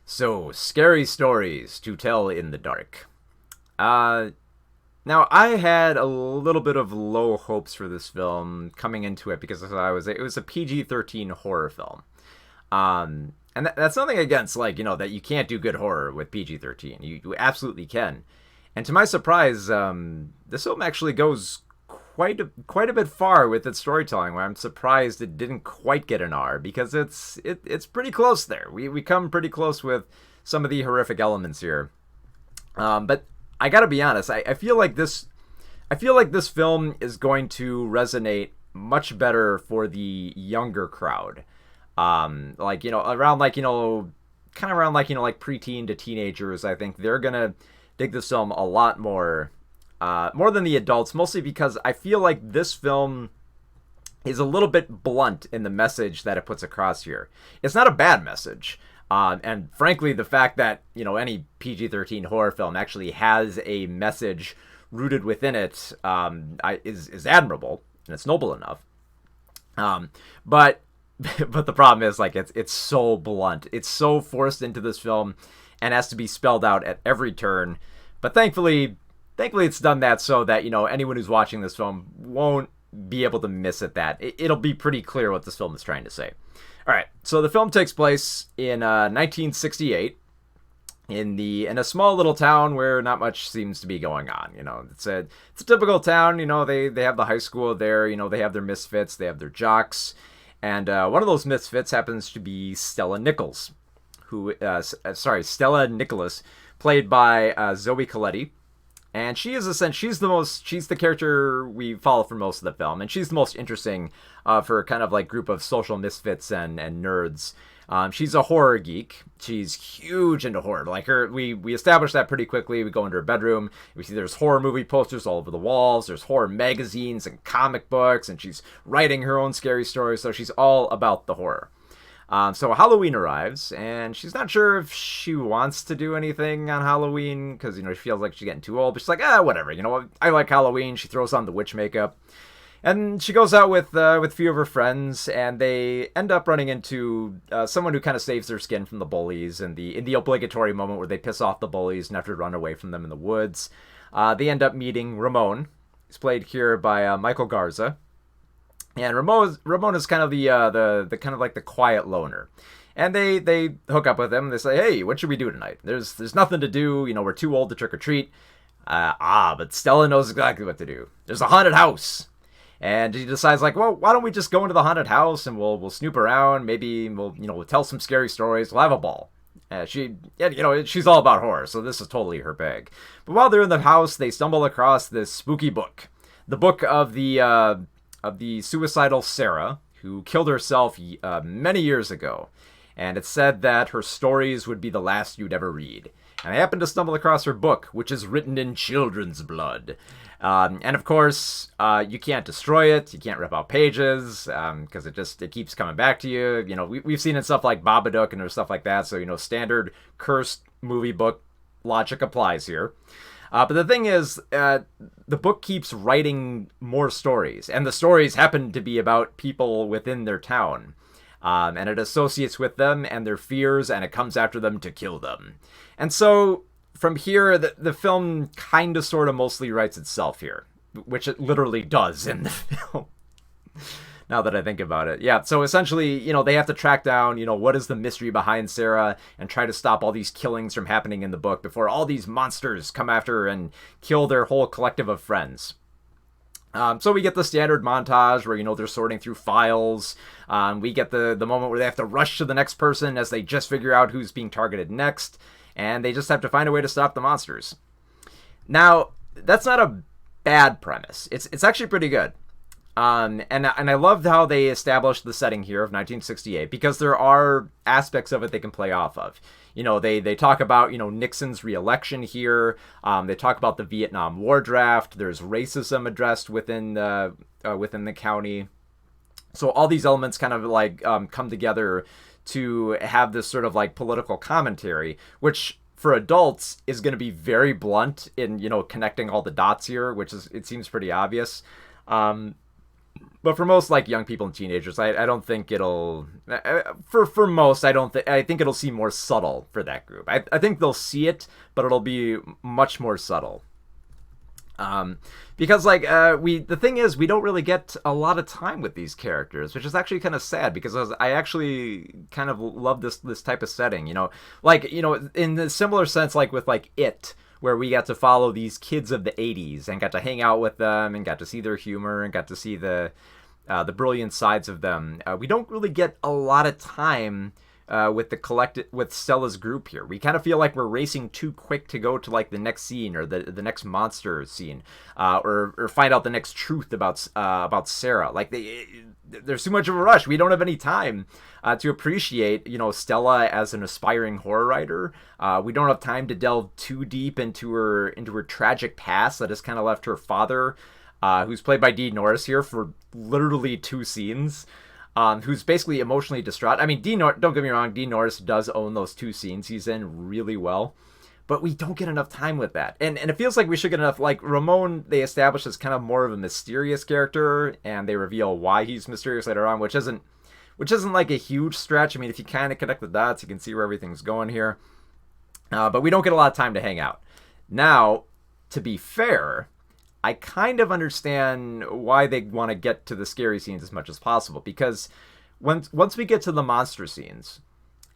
So, scary stories to tell in the dark. Uh, Now I had a little bit of low hopes for this film coming into it because it was a PG-13 horror film. And that's nothing against that you can't do good horror with PG-13. You absolutely can. And to my surprise, this film actually goes quite a bit far with its storytelling. Where I'm surprised it didn't quite get an R because it's pretty close there. We come pretty close with some of the horrific elements here. But I gotta be honest, I feel like this film is going to resonate much better for the younger crowd. Around kind of around like preteen to teenagers. I think they're gonna dig this film a lot more than the adults, mostly because I feel like this film is a little bit blunt in the message that it puts across here. It's not a bad message. And frankly, the fact that, any PG-13 horror film actually has a message rooted within it is admirable, and it's noble enough. But but the problem is, it's so blunt. It's so forced into this film and has to be spelled out at every turn. But thankfully it's done that so that, anyone who's watching this film won't be able to miss it. It'll be pretty clear what this film is trying to say. All right, so the film takes place in 1968 in a small little town where not much seems to be going on. It's a typical town. They have the high school there. They have their misfits, they have their jocks, and one of those misfits happens to be Stella Nichols, Stella Nicholas, played by Zoe Colletti. And she's the character we follow for most of the film, and she's the most interesting for kind of like group of social misfits and nerds. She's a horror geek. She's huge into horror. We establish that pretty quickly. We go into her bedroom. We see there's horror movie posters all over the walls. There's horror magazines and comic books, and she's writing her own scary stories. So she's all about the horror. So Halloween arrives, and she's not sure if she wants to do anything on Halloween because, she feels like she's getting too old. But she's like, whatever. I like Halloween. She throws on the witch makeup, and she goes out with a few of her friends, and they end up running into someone who kind of saves their skin from the bullies in the obligatory moment where they piss off the bullies and have to run away from them in the woods. They end up meeting Ramon. He's played here by Michael Garza. And Ramon is kind of the kind of like the quiet loner, and they hook up with him. They say, "Hey, what should we do tonight? There's nothing to do. We're too old to trick or treat." But Stella knows exactly what to do. There's a haunted house, and he decides well, why don't we just go into the haunted house and we'll snoop around. Maybe we'll tell some scary stories. We'll have a ball. She's all about horror, so this is totally her bag. But while they're in the house, they stumble across this spooky book, the book of the suicidal Sarah, who killed herself many years ago. And it's said that her stories would be the last you'd ever read. And I happened to stumble across her book, which is written in children's blood. And of course, you can't destroy it. You can't rip out pages because it keeps coming back to you. We've seen it in stuff like Babadook and stuff like that. So, standard cursed movie book logic applies here. But the thing is, the book keeps writing more stories, and the stories happen to be about people within their town. And it associates with them and their fears, and it comes after them to kill them. And so, from here, the film kind of sort of mostly writes itself here, which it literally does in the film. Now that I think about it. Yeah, so essentially, they have to track down, what is the mystery behind Sarah and try to stop all these killings from happening in the book before all these monsters come after her and kill their whole collective of friends. So we get the standard montage where, they're sorting through files. We get the moment where they have to rush to the next person as they just figure out who's being targeted next. And they just have to find a way to stop the monsters. Now, that's not a bad premise. It's actually pretty good. And I loved how they established the setting here of 1968 because there are aspects of it they can play off of. They talk about, Nixon's re-election here. They talk about the Vietnam War draft. There's racism addressed within the county. So all these elements kind of come together to have this sort of political commentary, which for adults is going to be very blunt in, connecting all the dots here, it seems pretty obvious. But for most like young people and teenagers, I don't think it'll. For most, I don't think. I think it'll seem more subtle for that group. I think they'll see it, but it'll be much more subtle. Because like the thing is, we don't really get a lot of time with these characters, which is actually kind of sad, because I actually kind of love this type of setting, like, in the similar sense, like with like It, where we got to follow these kids of the 80s and got to hang out with them and got to see their humor and got to see the brilliant sides of them. We don't really get a lot of time with Stella's group here. We kind of feel like we're racing too quick to go to like the next scene or the next monster scene, or find out the next truth about Sarah. Like there's too much of a rush. We don't have any time to appreciate Stella as an aspiring horror writer. We don't have time to delve too deep into her tragic past that has kind of left her father, who's played by Dean Norris here, for literally 2 scenes. Who's basically emotionally distraught. I mean, don't get me wrong, Dean Norris does own those 2 scenes he's in really well, but we don't get enough time with that. And it feels like we should get enough. Like, Ramon, they establish as kind of more of a mysterious character, and they reveal why he's mysterious later on, which isn't like a huge stretch. I mean, if you kind of connect the dots, you can see where everything's going here. But we don't get a lot of time to hang out. Now, to be fair, I kind of understand why they want to get to the scary scenes as much as possible, because once we get to the monster scenes,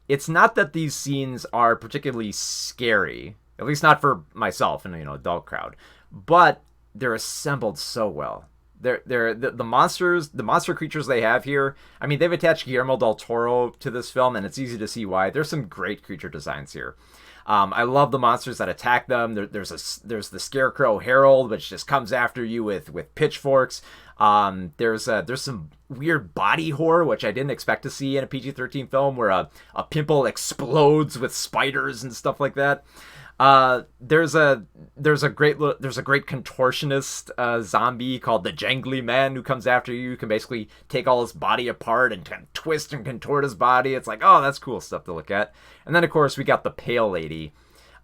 it's not that these scenes are particularly scary, at least not for myself and adult crowd, but they're assembled so well. The monster creatures they have here. I mean, they've attached Guillermo del Toro to this film, and it's easy to see why. There's some great creature designs here. I love the monsters that attack them. There's the Scarecrow Herald, which just comes after you with pitchforks. There's some weird body horror, which I didn't expect to see in a PG-13 film, where a pimple explodes with spiders and stuff like that. There's a great contortionist zombie called the Jangly Man, who comes after you. You can basically take all his body apart and kind of twist and contort his body. It's like, oh, that's cool stuff to look at. And then of course we got the Pale Lady,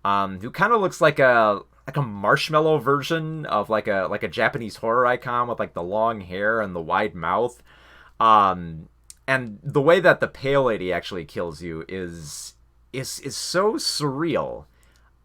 who kind of looks like a marshmallow version of like a Japanese horror icon with like the long hair and the wide mouth. And the way that the Pale Lady actually kills you is so surreal.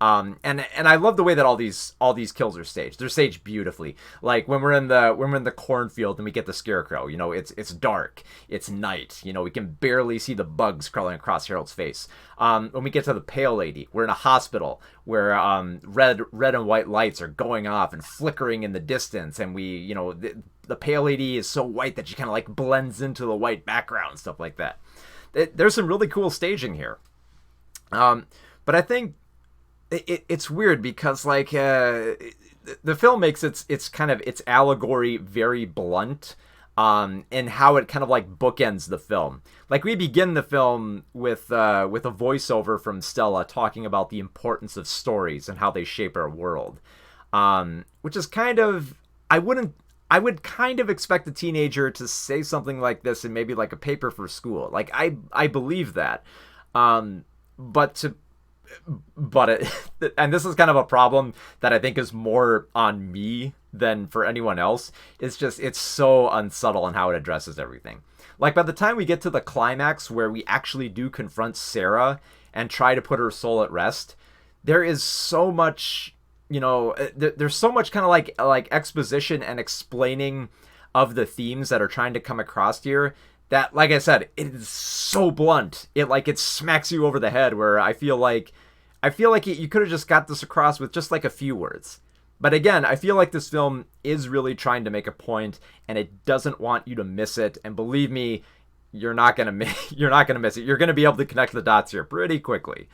And I love the way that all these kills are staged. They're staged beautifully. Like when we're in the cornfield and we get the Scarecrow, it's dark, it's night, we can barely see the bugs crawling across Harold's face. When we get to the Pale Lady, we're in a hospital where red and white lights are going off and flickering in the distance, and the Pale Lady is so white that she kind of like blends into the white background, stuff like that. There's some really cool staging here. But I think it's weird because like the film makes its allegory very blunt, and how it kind of like bookends the film. Like we begin the film with a voiceover from Stella talking about the importance of stories and how they shape our world, which is kind of I would kind of expect a teenager to say something like this in maybe like a paper for school. Like I believe that, but and this is kind of a problem that I think is more on me than for anyone else. It's so unsubtle in how it addresses everything. Like by the time we get to the climax where we actually do confront Sarah and try to put her soul at rest, there is so much, there's so much kind of like exposition and explaining of the themes that are trying to come across here, that, like I said, it is so blunt. It smacks you over the head, where I feel like you could have just got this across with just like a few words. But again, I feel like this film is really trying to make a point, and it doesn't want you to miss it. And believe me, you're not gonna miss it. You're gonna be able to connect the dots here pretty quickly.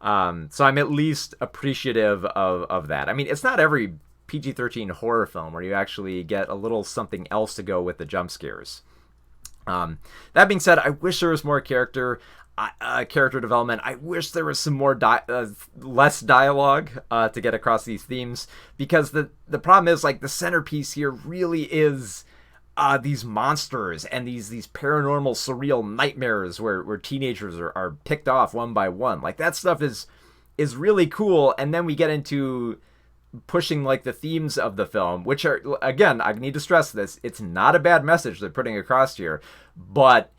So I'm at least appreciative of that. I mean, it's not every PG-13 horror film where you actually get a little something else to go with the jump scares. That being said, I wish there was more character development. I wish there was some more less dialogue to get across these themes, because the problem is, like, the centerpiece here really is these monsters and these paranormal surreal nightmares where teenagers are picked off one by one. Like, that stuff is really cool, and then we get into pushing like the themes of the film, which are, again, I need to stress this, it's not a bad message they're putting across here, but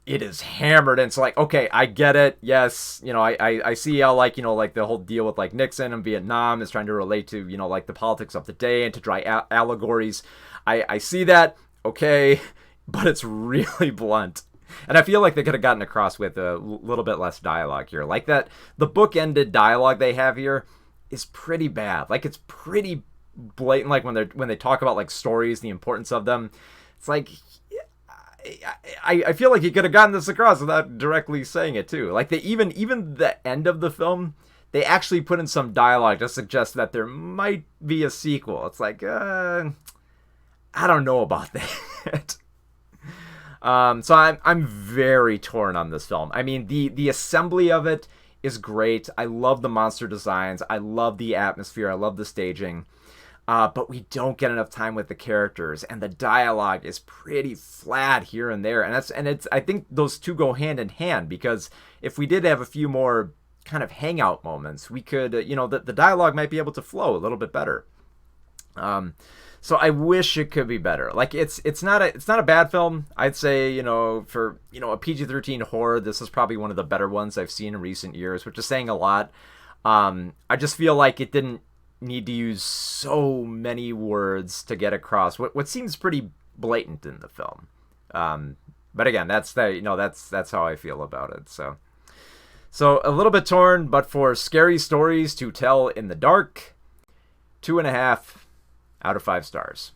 it is hammered. And it's like, okay, I get it. Yes, I see how, like, like the whole deal with like Nixon and Vietnam is trying to relate to, like the politics of the day and to draw allegories. I see that. Okay, but it's really blunt. And I feel like they could have gotten across with a little bit less dialogue here. Like that, the book-ended dialogue they have here is pretty bad. Like, it's pretty blatant. Like when they talk about like stories, the importance of them. It's like, I feel like he could have gotten this across without directly saying it too. Like, they even the end of the film, they actually put in some dialogue to suggest that there might be a sequel. It's like, I don't know about that. So I'm very torn on this film. I mean, the assembly of it is great. I love the monster designs. I love the atmosphere. I love the staging. But we don't get enough time with the characters, and the dialogue is pretty flat here and there. And it's I think those two go hand in hand, because if we did have a few more kind of hangout moments, we could, the dialogue might be able to flow a little bit better. So I wish it could be better. Like, it's not a bad film. I'd say, for, a PG-13 horror, this is probably one of the better ones I've seen in recent years, which is saying a lot. I just feel like it didn't need to use so many words to get across what seems pretty blatant in the film. But again, that's how I feel about it. So a little bit torn, but for scary stories to tell in the dark, 2.5 out of 5 stars.